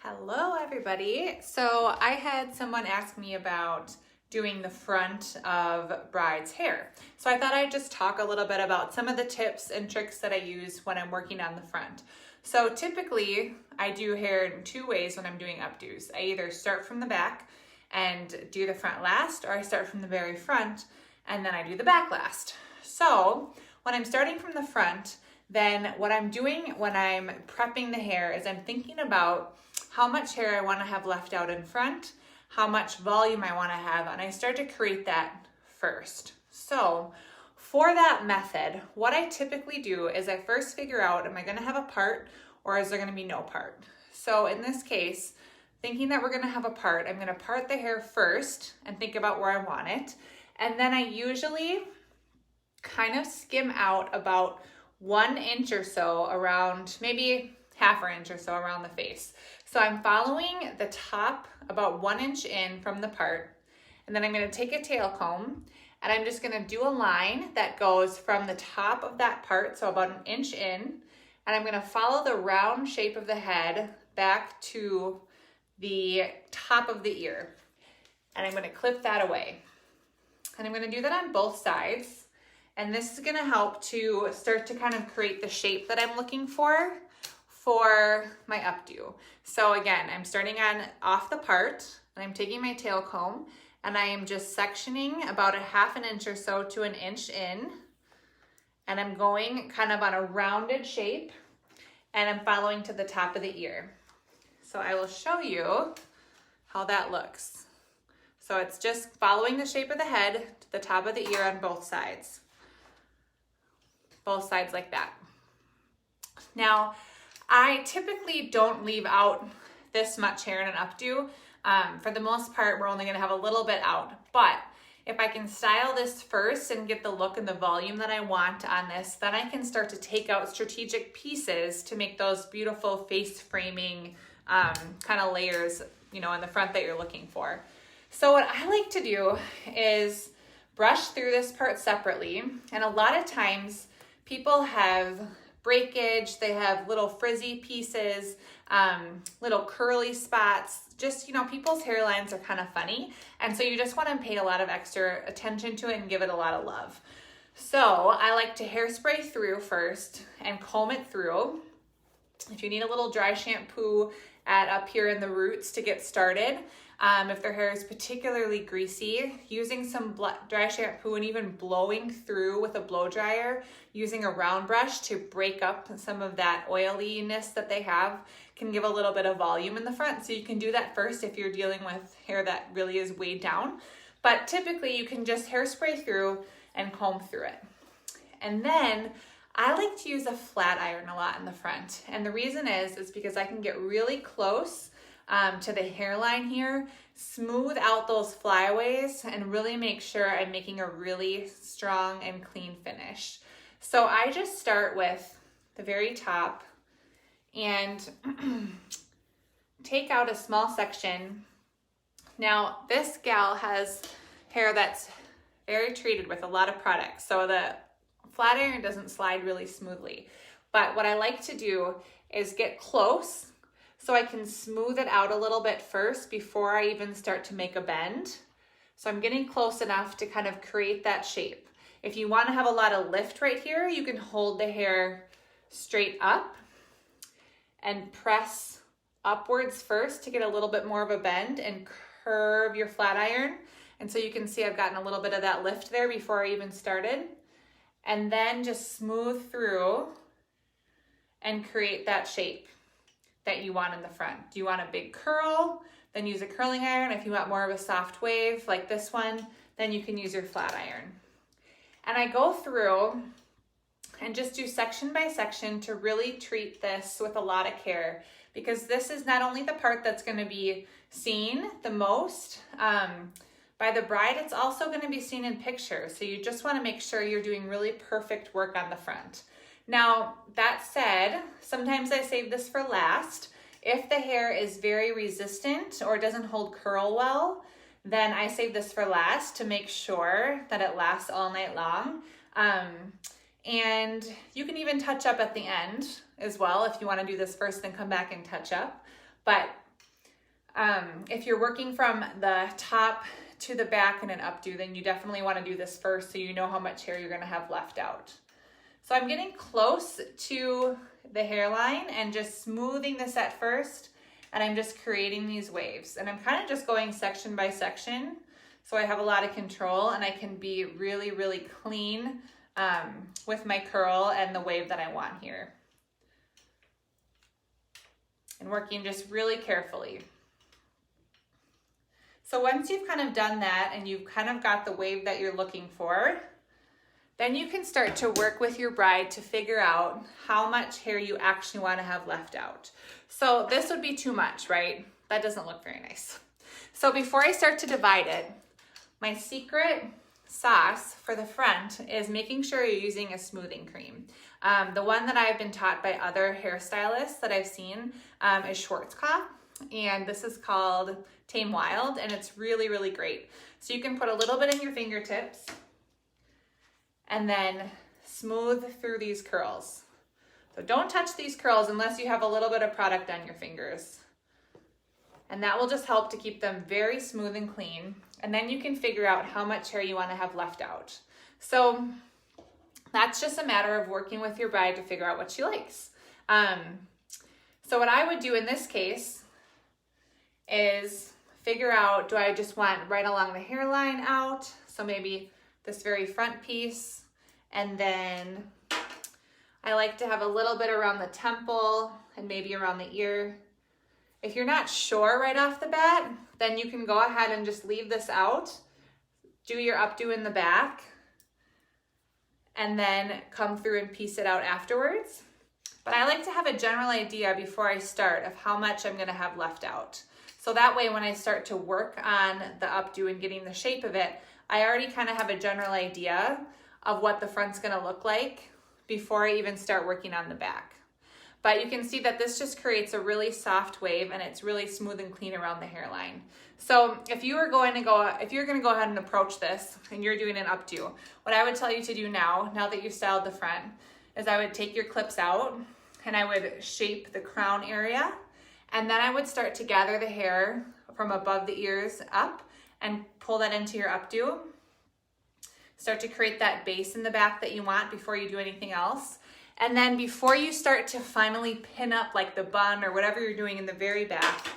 Hello everybody. So I had someone ask me about doing the front of bride's hair. So I thought I'd just talk a little bit about some of the tips and tricks that I use when I'm working on the front. So typically I do hair in two ways when I'm doing updos. I either start from the back and do the front last, or I start from the very front and then I do the back last. So when I'm starting from the front, then what I'm doing when I'm prepping the hair is I'm thinking about how much hair I want to have left out in front, how much volume I want to have, and I start to create that first. So for that method, what I typically do is I first figure out, am I going to have a part or is there going to be no part? So in this case, thinking that we're going to have a part, I'm going to part the hair first and think about where I want it. And then I usually kind of skim out about 1 inch or so around, maybe half an inch or so around the face. So I'm following the top about 1 inch in from the part, and then I'm going to take a tail comb and I'm just going to do a line that goes from the top of that part, so about 1 inch in, and I'm going to follow the round shape of the head back to the top of the ear, and I'm going to clip that away. And I'm going to do that on both sides, and this is going to help to start to kind of create the shape that I'm looking for my updo. So again, I'm starting off the part, and I'm taking my tail comb, and I am just sectioning about 1/2 inch or so to 1 inch in, and I'm going kind of on a rounded shape, and I'm following to the top of the ear. So I will show you how that looks. So it's just following the shape of the head to the top of the ear on both sides. Both sides like that. Now, I typically don't leave out this much hair in an updo. For the most part, we're only going to have a little bit out. But if I can style this first and get the look and the volume that I want on this, then I can start to take out strategic pieces to make those beautiful face framing kind of layers, in the front that you're looking for. So what I like to do is brush through this part separately. And a lot of times people have breakage, they have little frizzy pieces, little curly spots, just, people's hairlines are kind of funny. And so you just want to pay a lot of extra attention to it and give it a lot of love. So I like to hairspray through first and comb it through. If you need a little dry shampoo up here in the roots to get started, if their hair is particularly greasy, using some dry shampoo and even blowing through with a blow dryer, using a round brush to break up some of that oiliness that they have can give a little bit of volume in the front. So you can do that first if you're dealing with hair that really is weighed down. But typically you can just hairspray through and comb through it. And then I like to use a flat iron a lot in the front. And the reason is because I can get really close to the hairline here, smooth out those flyaways, and really make sure I'm making a really strong and clean finish. So I just start with the very top and take out a small section. Now, this gal has hair that's very treated with a lot of products, so the flat iron doesn't slide really smoothly. But what I like to do is get close so I can smooth it out a little bit first before I even start to make a bend. So I'm getting close enough to kind of create that shape. If you want to have a lot of lift right here, you can hold the hair straight up and press upwards first to get a little bit more of a bend and curve your flat iron. And so you can see I've gotten a little bit of that lift there before I even started. And then just smooth through and create that shape that you want in the front. Do you want a big curl? Then use a curling iron. If you want more of a soft wave like this one, then you can use your flat iron. And I go through and just do section by section to really treat this with a lot of care, because this is not only the part that's going to be seen the most by the bride, it's also going to be seen in pictures. So you just want to make sure you're doing really perfect work on the front. Now, that said, sometimes I save this for last. If the hair is very resistant or doesn't hold curl well, then I save this for last to make sure that it lasts all night long. And you can even touch up at the end as well if you want to do this first, then come back and touch up. But If you're working from the top to the back in an updo, then you definitely want to do this first so you know how much hair you're going to have left out. So I'm getting close to the hairline and just smoothing this at first, and I'm just creating these waves. And I'm kind of just going section by section so I have a lot of control and I can be really, really clean with my curl and the wave that I want here. And working just really carefully. So once you've kind of done that and you've kind of got the wave that you're looking for, then you can start to work with your bride to figure out how much hair you actually want to have left out. So this would be too much, right? That doesn't look very nice. So before I start to divide it, my secret sauce for the front is making sure you're using a smoothing cream. The one that I've been taught by other hairstylists that I've seen is Schwarzkopf, and this is called Tame Wild, and it's really, really great. So you can put a little bit in your fingertips and then smooth through these curls. So don't touch these curls unless you have a little bit of product on your fingers. And that will just help to keep them very smooth and clean. And then you can figure out how much hair you want to have left out. So that's just a matter of working with your bride to figure out what she likes. So what I would do in this case is figure out, do I just want right along the hairline out? So maybe this very front piece, and then I like to have a little bit around the temple and maybe around the ear. If you're not sure right off the bat, then you can go ahead and just leave this out, do your updo in the back, and then come through and piece it out afterwards. But I like to have a general idea before I start of how much I'm gonna have left out. So that way when I start to work on the updo and getting the shape of it, I already kind of have a general idea of what the front's gonna look like before I even start working on the back. But you can see that this just creates a really soft wave and it's really smooth and clean around the hairline. So if you're gonna go ahead and approach this and you're doing an updo, what I would tell you to do now that you've styled the front, is I would take your clips out and I would shape the crown area, and then I would start to gather the hair from above the ears up and pull that into your updo. Start to create that base in the back that you want before you do anything else. And then before you start to finally pin up like the bun or whatever you're doing in the very back,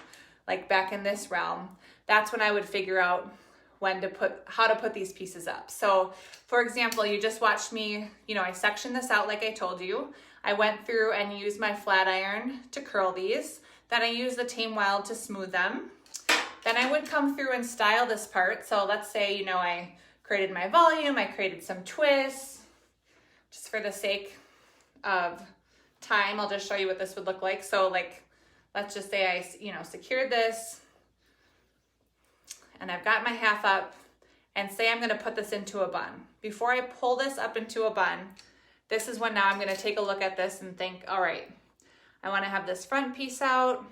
like back in this realm, that's when I would figure out how to put these pieces up. So for example, you just watched me, I sectioned this out like I told you. I went through and used my flat iron to curl these. Then I used the Tame Wild to smooth them. Then I would come through and style this part. So let's say, I created my volume, I created some twists. Just for the sake of time, I'll just show you what this would look like. So let's just say I, secured this and I've got my half up, and say I'm gonna put this into a bun. Before I pull this up into a bun, this is when now I'm gonna take a look at this and think, all right, I wanna have this front piece out.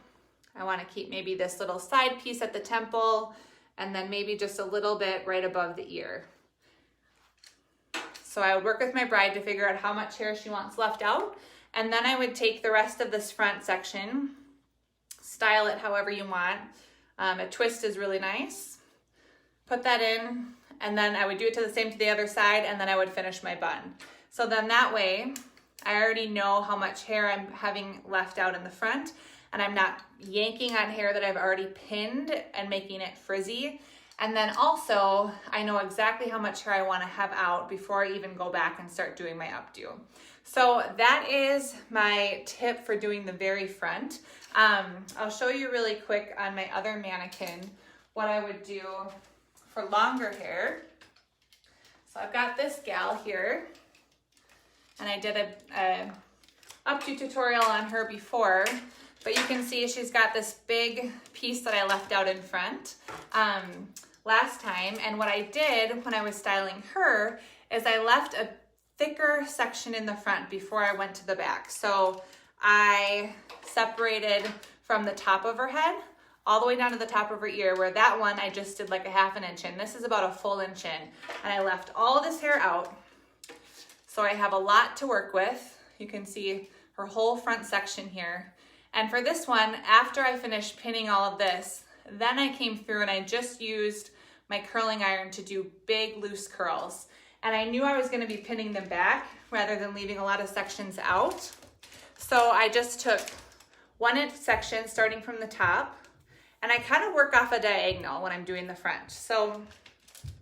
I wanna keep maybe this little side piece at the temple, and then maybe just a little bit right above the ear. So I would work with my bride to figure out how much hair she wants left out, and then I would take the rest of this front section, style it however you want. A twist is really nice. Put that in, and then I would do it the same to the other side, and then I would finish my bun. So then that way, I already know how much hair I'm having left out in the front, and I'm not yanking on hair that I've already pinned and making it frizzy. And then also, I know exactly how much hair I want to have out before I even go back and start doing my updo. So that is my tip for doing the very front. I'll show you really quick on my other mannequin what I would do for longer hair. So I've got this gal here, and I did a updo tutorial on her before, but you can see she's got this big piece that I left out in front last time. And what I did when I was styling her is I left a thicker section in the front before I went to the back. So I separated from the top of her head all the way down to the top of her ear, where that one I just did like a ½ inch in. This is about a full inch in. And I left all of this hair out. So I have a lot to work with. You can see her whole front section here. And for this one, after I finish pinning all of this, Then I came through and I just used my curling iron to do big loose curls. And I knew I was gonna be pinning them back rather than leaving a lot of sections out. So I just took 1 inch section starting from the top, and I kind of work off a diagonal when I'm doing the front. So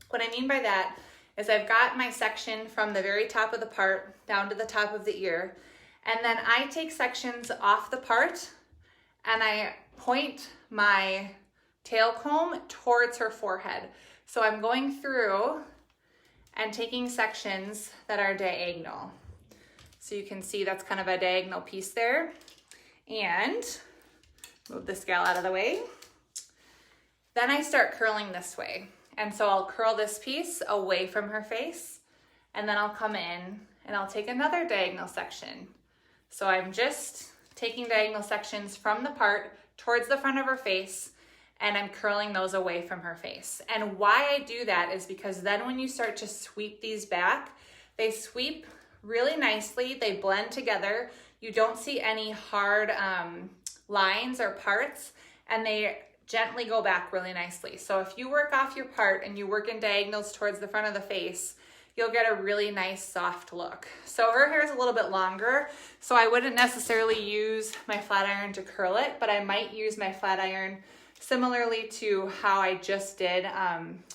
what I mean by that is I've got my section from the very top of the part down to the top of the ear, and then I take sections off the part and I point my tail comb towards her forehead. So I'm going through and taking sections that are diagonal. So you can see that's kind of a diagonal piece there. And move this gal out of the way. Then I start curling this way. And so I'll curl this piece away from her face, and then I'll come in and I'll take another diagonal section. So I'm just taking diagonal sections from the part towards the front of her face, and I'm curling those away from her face. And why I do that is because then when you start to sweep these back, they sweep really nicely, they blend together. You don't see any hard lines or parts, and they gently go back really nicely. So if you work off your part and you work in diagonals towards the front of the face, you'll get a really nice soft look. So her hair is a little bit longer, so I wouldn't necessarily use my flat iron to curl it, but I might use my flat iron similarly to how I just did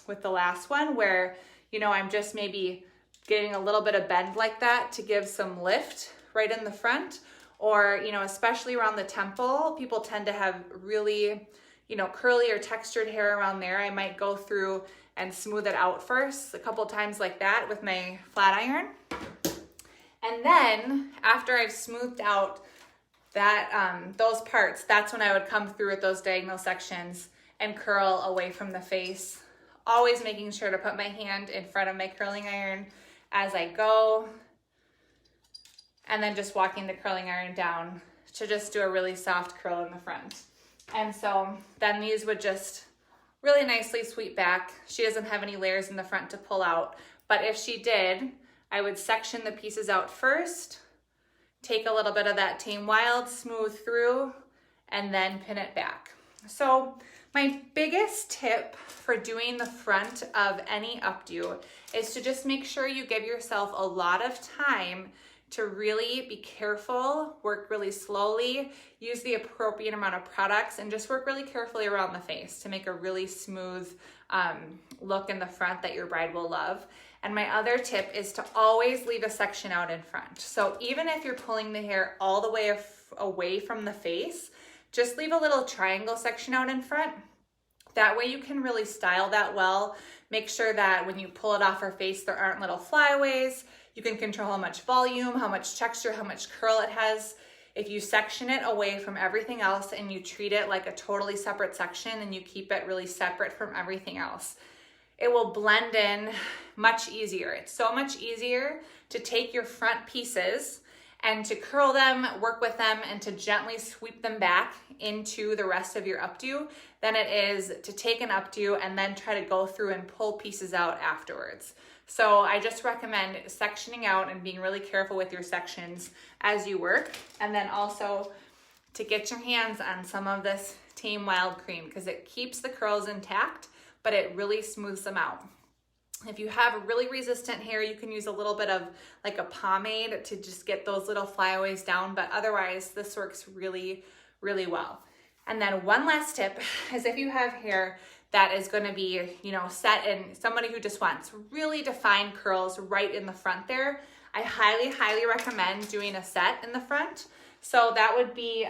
with the last one, where, you know, I'm just maybe getting a little bit of bend like that to give some lift right in the front. Or, you know, especially around the temple, people tend to have really, you know, curly or textured hair around there. I might go through and smooth it out first a couple times like that with my flat iron. And then after I've smoothed out that those parts, that's when I would come through with those diagonal sections and curl away from the face. Always making sure to put my hand in front of my curling iron as I go. And then just walking the curling iron down to just do a really soft curl in the front. And so then these would just really nicely sweep back. She doesn't have any layers in the front to pull out, but if she did, I would section the pieces out first, take a little bit of that Tame Wild, smooth through, and then pin it back. So my biggest tip for doing the front of any updo is to just make sure you give yourself a lot of time to really be careful, work really slowly, use the appropriate amount of products, and just work really carefully around the face to make a really smooth look in the front that your bride will love. And my other tip is to always leave a section out in front. So even if you're pulling the hair all the way away from the face, just leave a little triangle section out in front. That way you can really style that well. Make sure that when you pull it off her face, there aren't little flyaways. You can control how much volume, how much texture, how much curl it has. If you section it away from everything else and you treat it like a totally separate section and you keep it really separate from everything else, it will blend in much easier. It's so much easier to take your front pieces and to curl them, work with them, and to gently sweep them back into the rest of your updo than it is to take an updo and then try to go through and pull pieces out afterwards. So I just recommend sectioning out and being really careful with your sections as you work. And then also to get your hands on some of this Tame Wild cream, because it keeps the curls intact, but it really smooths them out. If you have really resistant hair, you can use a little bit of like a pomade to just get those little flyaways down, but otherwise this works really, really well. And then one last tip is if you have hair that is going to be, you know, set in, somebody who just wants really defined curls right in the front there, I highly, highly recommend doing a set in the front. So that would be,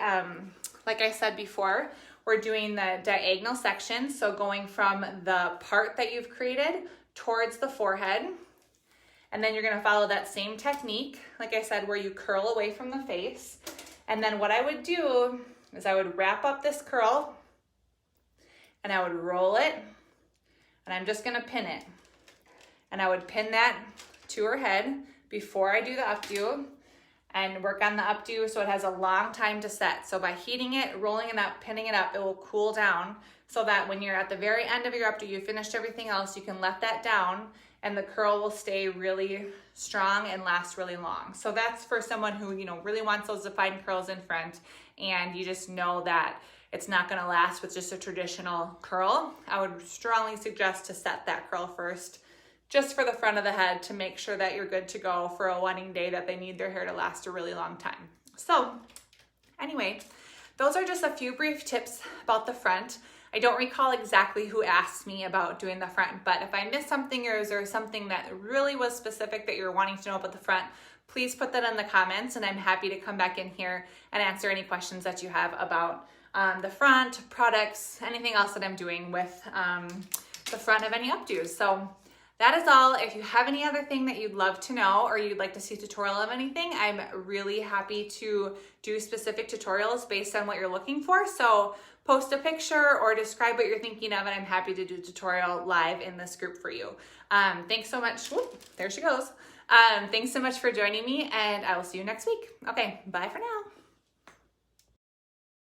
like I said before, we're doing the diagonal section. So going from the part that you've created towards the forehead. And then you're going to follow that same technique, like I said, where you curl away from the face. And then what I would do is I would wrap up this curl and I would roll it, and I'm just gonna pin it. And I would pin that to her head before I do the updo and work on the updo so it has a long time to set. So by heating it, rolling it up, pinning it up, it will cool down so that when you're at the very end of your updo, you finished everything else, you can let that down and the curl will stay really strong and last really long. So that's for someone who, really wants those defined curls in front, and you just know that it's not gonna last with just a traditional curl. I would strongly suggest to set that curl first, just for the front of the head, to make sure that you're good to go for a wedding day that they need their hair to last a really long time. So anyway, those are just a few brief tips about the front. I don't recall exactly who asked me about doing the front, but if I missed something or is there something that really was specific that you're wanting to know about the front, please put that in the comments, and I'm happy to come back in here and answer any questions that you have about the front, products, anything else that I'm doing with the front of any updos. So that is all. If you have any other thing that you'd love to know or you'd like to see a tutorial of anything, I'm really happy to do specific tutorials based on what you're looking for. So post a picture or describe what you're thinking of, and I'm happy to do a tutorial live in this group for you. Thanks so much. Whoop, there she goes. Thanks so much for joining me, and I will see you next week. Okay, bye for now.